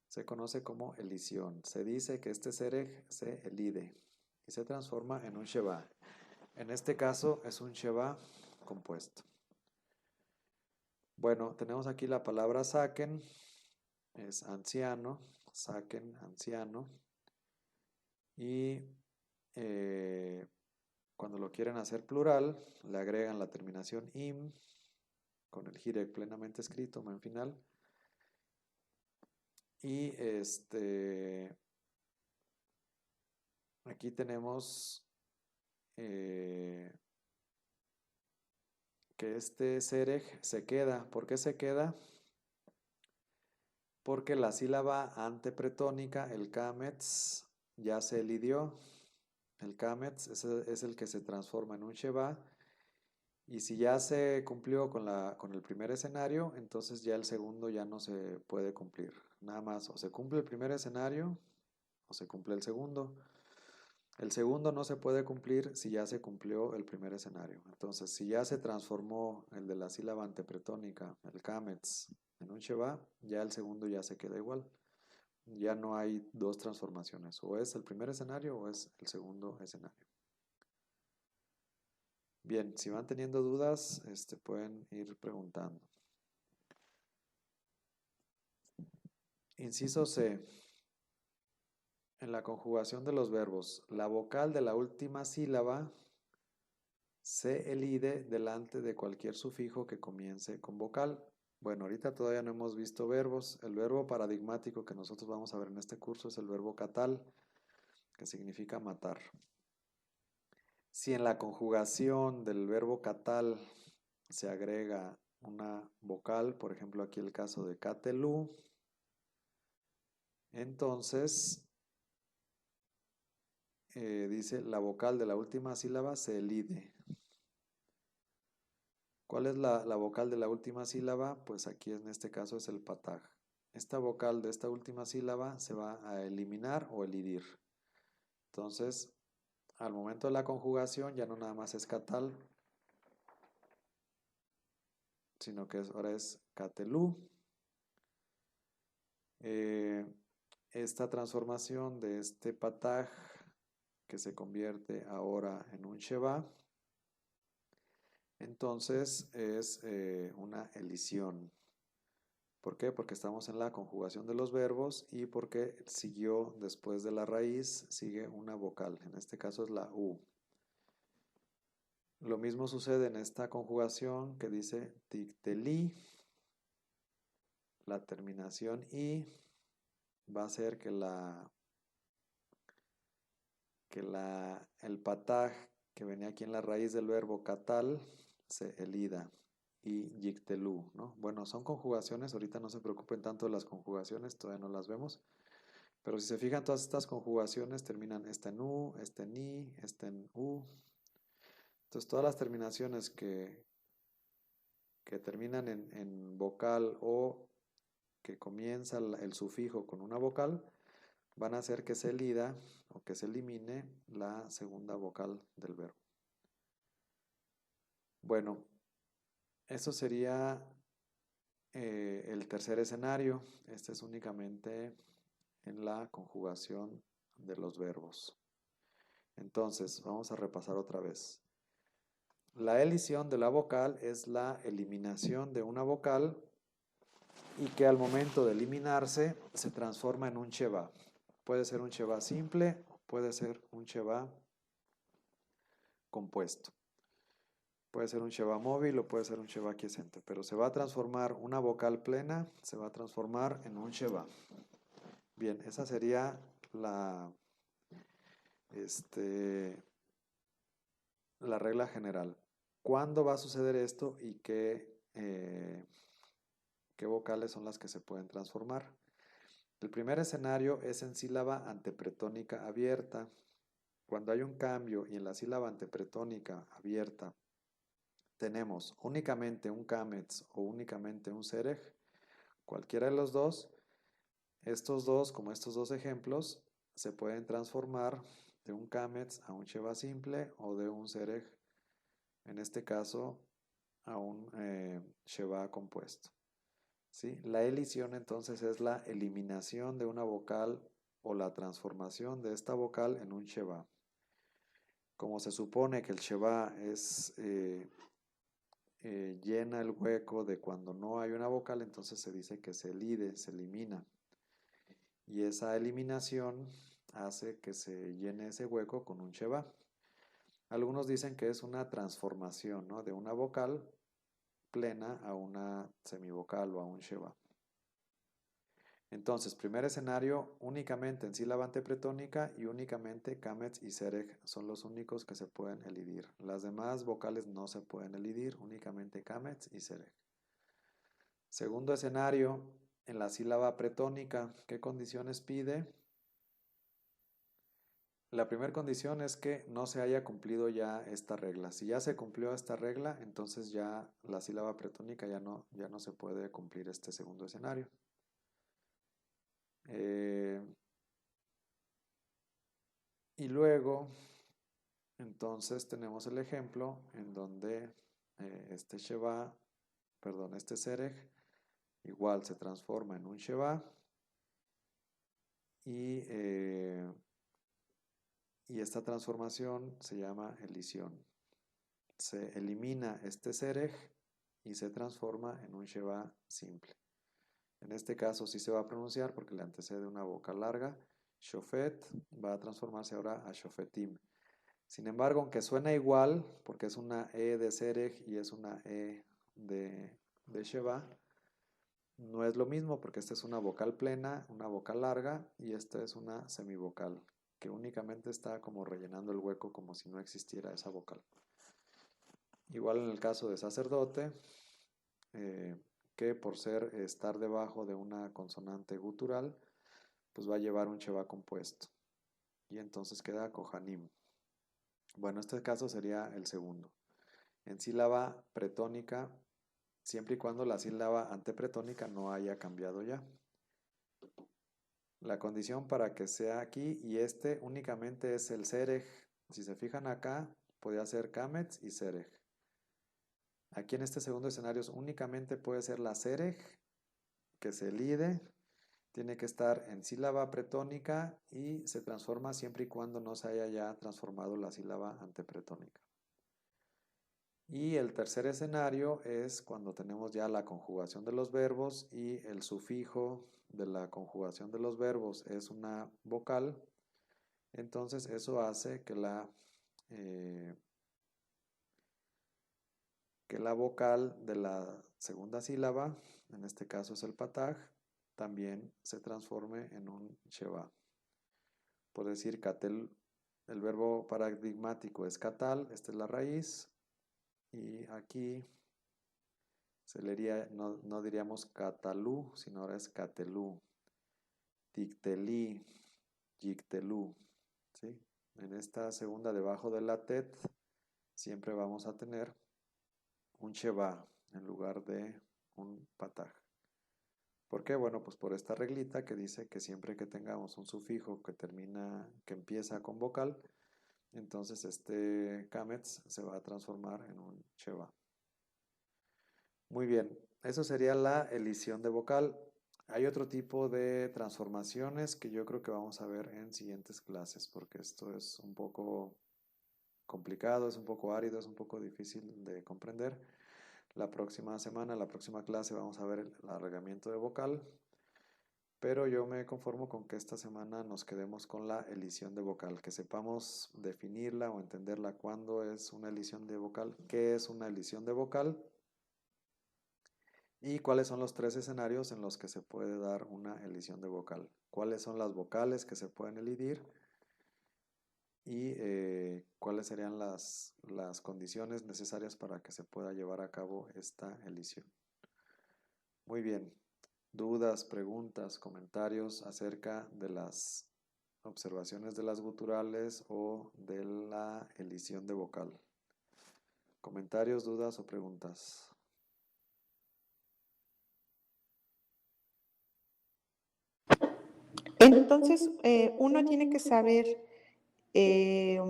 se conoce como elisión. Se dice que este Serej se elide y se transforma en un Sheba. En este caso es un Sheba compuesto. Bueno, tenemos aquí la palabra Saken, es anciano, Saken, anciano, y cuando lo quieren hacer plural, le agregan la terminación im, con el Hirek plenamente escrito, men final, y aquí tenemos que este Serej se queda. ¿Por qué se queda? Porque la sílaba antepretónica, el Kametz, ya se elidió. El Kametz es el que se transforma en un Sheba. Y si ya se cumplió con el primer escenario, entonces ya el segundo ya no se puede cumplir. Nada más, o se cumple el primer escenario o se cumple el segundo. El segundo no se puede cumplir si ya se cumplió el primer escenario. Entonces, si ya se transformó el de la sílaba antepretónica, el Kametz, en un Sheba, ya el segundo ya se queda igual. Ya no hay dos transformaciones. O es el primer escenario o es el segundo escenario. Bien, si van teniendo dudas, pueden ir preguntando. Inciso C. En la conjugación de los verbos, la vocal de la última sílaba se elide delante de cualquier sufijo que comience con vocal. Bueno, ahorita todavía no hemos visto verbos. El verbo paradigmático que nosotros vamos a ver en este curso es el verbo catal, que significa matar. Si en la conjugación del verbo catal se agrega una vocal, por ejemplo aquí el caso de catelú, entonces dice la vocal de la última sílaba se elide. ¿Cuál es la vocal de la última sílaba? Pues aquí en este caso es el pataj. Esta vocal de esta última sílaba se va a eliminar o elidir. Entonces, al momento de la conjugación ya no nada más es catal, sino que ahora es catelú. Esta transformación de este pataj que se convierte ahora en un sheba, entonces es una elisión. ¿Por qué? Porque estamos en la conjugación de los verbos y porque siguió después de la raíz, sigue una vocal. En este caso es la U. Lo mismo sucede en esta conjugación que dice ticteli. La terminación I va a ser que el pataj que venía aquí en la raíz del verbo catal se elida. Y yictelú, ¿no? Bueno, son conjugaciones, ahorita no se preocupen tanto de las conjugaciones, todavía no las vemos. Pero si se fijan, todas estas conjugaciones terminan esta en U, esta en I, esta en U. Entonces, todas las terminaciones que terminan en vocal o que comienza el sufijo con una vocal, van a hacer que se elida o que se elimine la segunda vocal del verbo. Bueno, eso sería el tercer escenario. Este es únicamente en la conjugación de los verbos. Entonces, vamos a repasar otra vez. La elisión de la vocal es la eliminación de una vocal y que al momento de eliminarse se transforma en un sheba. Puede ser un sheba simple, puede ser un sheba compuesto. Puede ser un sheba móvil o puede ser un sheba quiescente, pero se va a transformar una vocal plena, se va a transformar en un sheba. Bien, esa sería la regla general. ¿Cuándo va a suceder esto y qué vocales son las que se pueden transformar? El primer escenario es en sílaba antepretónica abierta. Cuando hay un cambio y en la sílaba antepretónica abierta tenemos únicamente un Kamets o únicamente un Serej, cualquiera de los dos, estos dos, como estos dos ejemplos, se pueden transformar de un Kamets a un Sheva simple o de un Serej, en este caso, a un Sheva compuesto. ¿Sí? La elisión entonces es la eliminación de una vocal o la transformación de esta vocal en un Sheva. Como se supone que el Sheva es, llena el hueco de cuando no hay una vocal, entonces se dice que se elide, se elimina. Y esa eliminación hace que se llene ese hueco con un Sheva. Algunos dicen que es una transformación, ¿no?, de una vocal plena a una semivocal o a un Sheva. Entonces, primer escenario, únicamente en sílaba antepretónica y únicamente Kamets y Serej son los únicos que se pueden elidir. Las demás vocales no se pueden elidir, únicamente Kamets y Serej. Segundo escenario, en la sílaba pretónica, ¿qué condiciones pide? La primera condición es que no se haya cumplido ya esta regla. Si ya se cumplió esta regla, entonces ya la sílaba pretónica ya no se puede cumplir este segundo escenario. Y luego, entonces tenemos el ejemplo en donde este Sheva, perdón, este Serej, igual se transforma en un Sheva y esta transformación se llama elisión. Se elimina este Serej y se transforma en un Sheva simple. En este caso sí se va a pronunciar porque le antecede una vocal larga. Shofet va a transformarse ahora a Shofetim. Sin embargo, aunque suena igual, porque es una E de Serej y es una E de Sheva, no es lo mismo porque esta es una vocal plena, una vocal larga, y esta es una semivocal, que únicamente está como rellenando el hueco como si no existiera esa vocal. Igual en el caso de sacerdote, que por estar debajo de una consonante gutural, pues va a llevar un Sheva compuesto. Y entonces queda Kohanim. Bueno, este caso sería el segundo. En sílaba pretónica, siempre y cuando la sílaba antepretónica no haya cambiado ya. La condición para que sea aquí y este únicamente es el Serej. Si se fijan acá, podría ser Kamets y Serej. Aquí en este segundo escenario únicamente puede ser la Serej, que se elide, tiene que estar en sílaba pretónica y se transforma siempre y cuando no se haya ya transformado la sílaba antepretónica. Y el tercer escenario es cuando tenemos ya la conjugación de los verbos y el sufijo de la conjugación de los verbos es una vocal. Entonces eso hace que la vocal de la segunda sílaba, en este caso es el pataj, también se transforme en un sheva. Por decir, katel, el verbo paradigmático es katal, esta es la raíz, y aquí se leería, no diríamos catalú, sino ahora es catelú, tictelí, yictelú, ¿sí? En esta segunda, debajo de la tet, siempre vamos a tener un sheva en lugar de un pataj. ¿Por qué? Bueno, pues por esta reglita que dice que siempre que tengamos un sufijo que empieza con vocal, entonces este kamets se va a transformar en un sheva. Muy bien, eso sería la elisión de vocal. Hay otro tipo de transformaciones que yo creo que vamos a ver en siguientes clases, porque esto es un poco complicado, es un poco árido, es un poco difícil de comprender. La próxima semana, la próxima clase, vamos a ver el alargamiento de vocal, pero yo me conformo con que esta semana nos quedemos con la elisión de vocal, que sepamos definirla o entenderla cuándo es una elisión de vocal, qué es una elisión de vocal y cuáles son los 3 escenarios en los que se puede dar una elisión de vocal, cuáles son las vocales que se pueden elidir y cuáles serían las condiciones necesarias para que se pueda llevar a cabo esta elisión. Muy bien, dudas, preguntas, comentarios acerca de las observaciones de las guturales o de la elisión de vocal. ¿Comentarios, dudas o preguntas? Entonces, uno tiene que saber eh,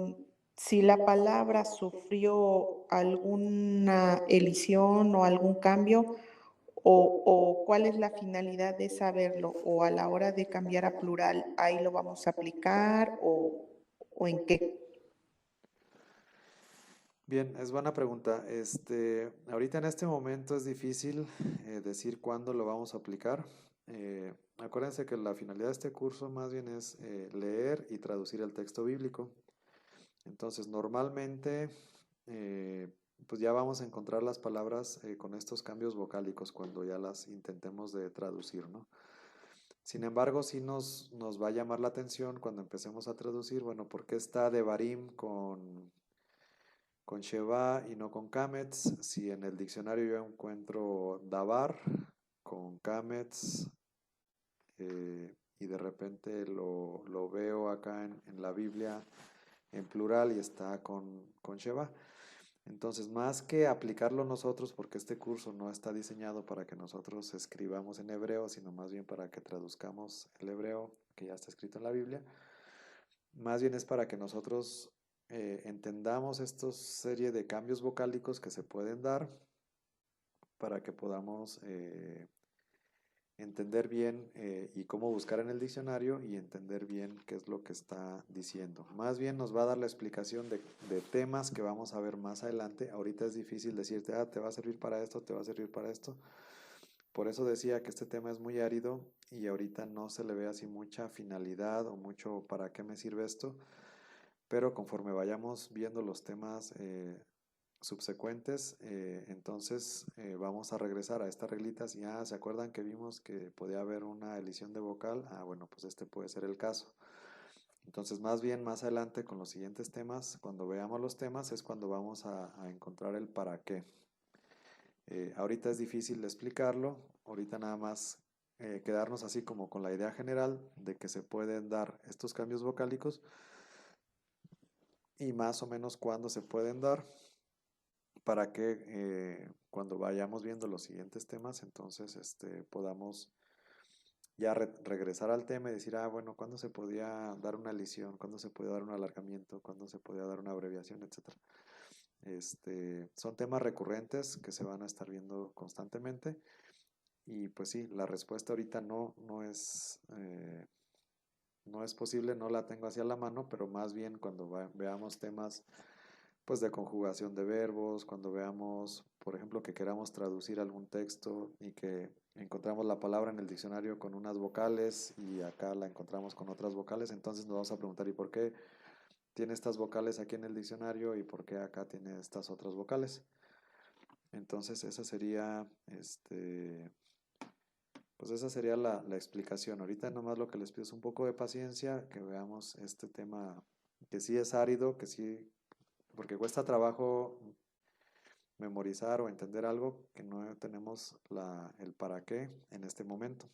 si la palabra sufrió alguna elisión o algún cambio, o cuál es la finalidad de saberlo, o a la hora de cambiar a plural, ahí lo vamos a aplicar, o en qué. Bien, es buena pregunta. Ahorita en este momento es difícil decir cuándo lo vamos a aplicar. Acuérdense que la finalidad de este curso más bien es leer y traducir el texto bíblico. Entonces, normalmente, eh, pues ya vamos a encontrar las palabras con estos cambios vocálicos cuando ya las intentemos de traducir, ¿no? Sin embargo, sí nos va a llamar la atención cuando empecemos a traducir, bueno, ¿por qué está Devarim con Sheva y no con Kametz? Si en el diccionario yo encuentro Davar con Kametz y de repente lo veo acá en la Biblia en plural y está con Sheva. Entonces, más que aplicarlo nosotros, porque este curso no está diseñado para que nosotros escribamos en hebreo, sino más bien para que traduzcamos el hebreo que ya está escrito en la Biblia, más bien es para que nosotros entendamos esta serie de cambios vocálicos que se pueden dar para que podamos entender bien y cómo buscar en el diccionario y entender bien qué es lo que está diciendo. Más bien nos va a dar la explicación de temas que vamos a ver más adelante. Ahorita es difícil decirte, te va a servir para esto, te va a servir para esto. Por eso decía que este tema es muy árido y ahorita no se le ve así mucha finalidad o mucho para qué me sirve esto, pero conforme vayamos viendo los temas subsecuentes, entonces vamos a regresar a estas reglitas y ¿se acuerdan que vimos que podía haber una elisión de vocal? Bueno, pues este puede ser el caso. Entonces, más bien más adelante con los siguientes temas, cuando veamos los temas es cuando vamos a encontrar el para qué. Ahorita es difícil explicarlo, ahorita nada más quedarnos así como con la idea general de que se pueden dar estos cambios vocálicos y más o menos cuándo se pueden dar para que cuando vayamos viendo los siguientes temas, entonces podamos ya regresar al tema y decir, bueno, ¿cuándo se podía dar una lesión? ¿Cuándo se podía dar un alargamiento? ¿Cuándo se podía dar una abreviación? Etcétera. Son temas recurrentes que se van a estar viendo constantemente y pues sí, la respuesta ahorita no es posible, no la tengo hacia la mano, pero más bien cuando veamos temas pues de conjugación de verbos, cuando veamos, por ejemplo, que queramos traducir algún texto y que encontramos la palabra en el diccionario con unas vocales y acá la encontramos con otras vocales, entonces nos vamos a preguntar, ¿y por qué tiene estas vocales aquí en el diccionario y por qué acá tiene estas otras vocales? Entonces esa sería, pues esa sería la explicación. Ahorita nomás lo que les pido es un poco de paciencia, que veamos este tema que sí es árido, que sí, porque cuesta trabajo memorizar o entender algo que no tenemos el para qué en este momento.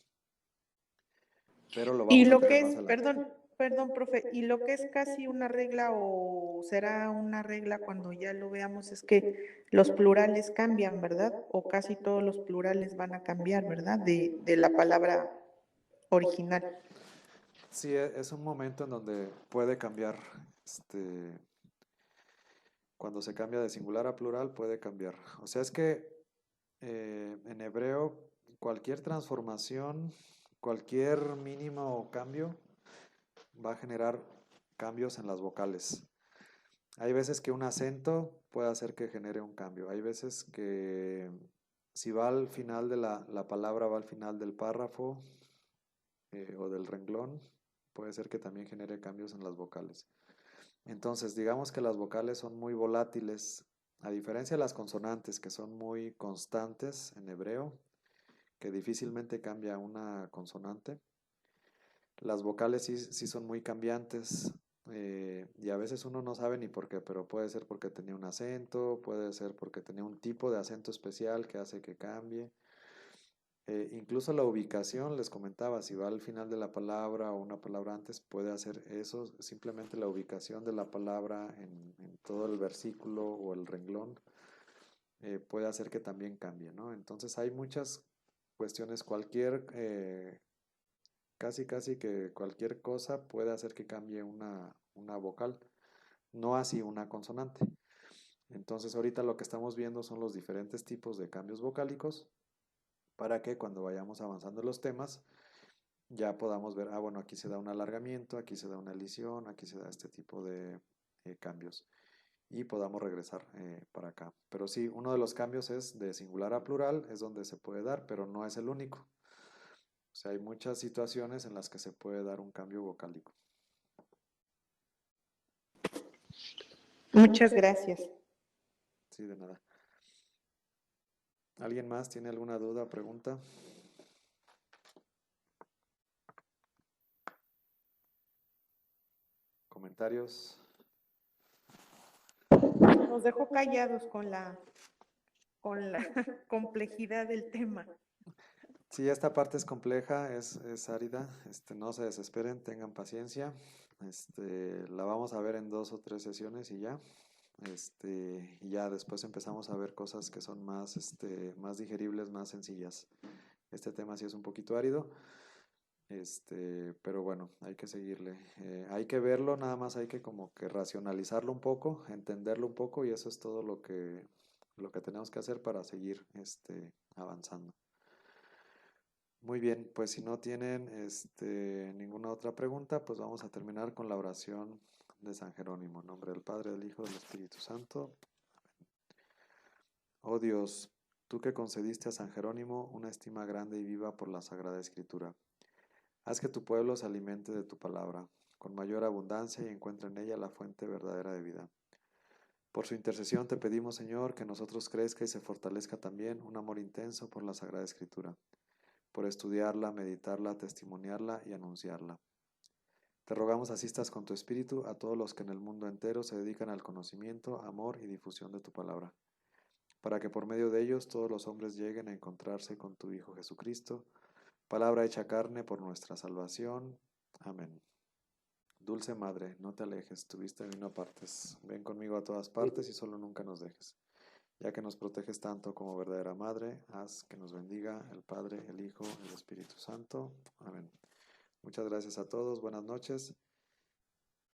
Pero lo Y vamos a lo que tener más es, adelante. perdón, profe, y lo que es casi una regla o será una regla cuando ya lo veamos es que los plurales cambian, ¿verdad? O casi todos los plurales van a cambiar, ¿verdad? De la palabra original. Sí, es un momento en donde puede cambiar, cuando se cambia de singular a plural puede cambiar. O sea, es que en hebreo cualquier transformación, cualquier mínimo cambio va a generar cambios en las vocales. Hay veces que un acento puede hacer que genere un cambio. Hay veces que si va al final de la palabra, va al final del párrafo o del renglón, puede ser que también genere cambios en las vocales. Entonces, digamos que las vocales son muy volátiles, a diferencia de las consonantes, que son muy constantes en hebreo, que difícilmente cambia una consonante. Las vocales sí son muy cambiantes y a veces uno no sabe ni por qué, pero puede ser porque tenía un acento, puede ser porque tenía un tipo de acento especial que hace que cambie. Incluso la ubicación, les comentaba, si va al final de la palabra o una palabra antes, puede hacer eso, simplemente la ubicación de la palabra en todo el versículo o el renglón puede hacer que también cambie, ¿no? Entonces hay muchas cuestiones, casi que cualquier cosa puede hacer que cambie una vocal, no así una consonante. Entonces ahorita lo que estamos viendo son los diferentes tipos de cambios vocálicos para que cuando vayamos avanzando en los temas ya podamos ver, bueno, aquí se da un alargamiento, aquí se da una elisión, aquí se da este tipo de cambios y podamos regresar para acá. Pero sí, uno de los cambios es de singular a plural, es donde se puede dar, pero no es el único. O sea, hay muchas situaciones en las que se puede dar un cambio vocálico. Muchas gracias. Sí, de nada. ¿Alguien más tiene alguna duda o pregunta? ¿Comentarios? Nos dejó callados con la complejidad del tema. Sí, esta parte es compleja, es árida. No se desesperen, tengan paciencia. La vamos a ver en 2 o 3 sesiones y ya. Y ya después empezamos a ver cosas que son más digeribles, más sencillas. Este tema sí es un poquito árido, pero bueno, hay que seguirle. Hay que verlo, nada más hay que como que racionalizarlo un poco, entenderlo un poco y eso es todo lo que tenemos que hacer para seguir avanzando. Muy bien, pues si no tienen ninguna otra pregunta, pues vamos a terminar con la oración de San Jerónimo. En nombre del Padre, del Hijo, del Espíritu Santo. Oh Dios, tú que concediste a San Jerónimo una estima grande y viva por la Sagrada Escritura, haz que tu pueblo se alimente de tu palabra, con mayor abundancia y encuentre en ella la fuente verdadera de vida. Por su intercesión te pedimos, Señor, que nosotros crezca y se fortalezca también un amor intenso por la Sagrada Escritura, por estudiarla, meditarla, testimoniarla y anunciarla. Te rogamos asistas con tu Espíritu a todos los que en el mundo entero se dedican al conocimiento, amor y difusión de tu palabra, para que por medio de ellos todos los hombres lleguen a encontrarse con tu Hijo Jesucristo, palabra hecha carne por nuestra salvación. Amén. Dulce Madre, no te alejes, tu vista y no partes. Ven conmigo a todas partes y solo nunca nos dejes. Ya que nos proteges tanto como verdadera Madre, haz que nos bendiga el Padre, el Hijo y el Espíritu Santo. Amén. Muchas gracias a todos, buenas noches.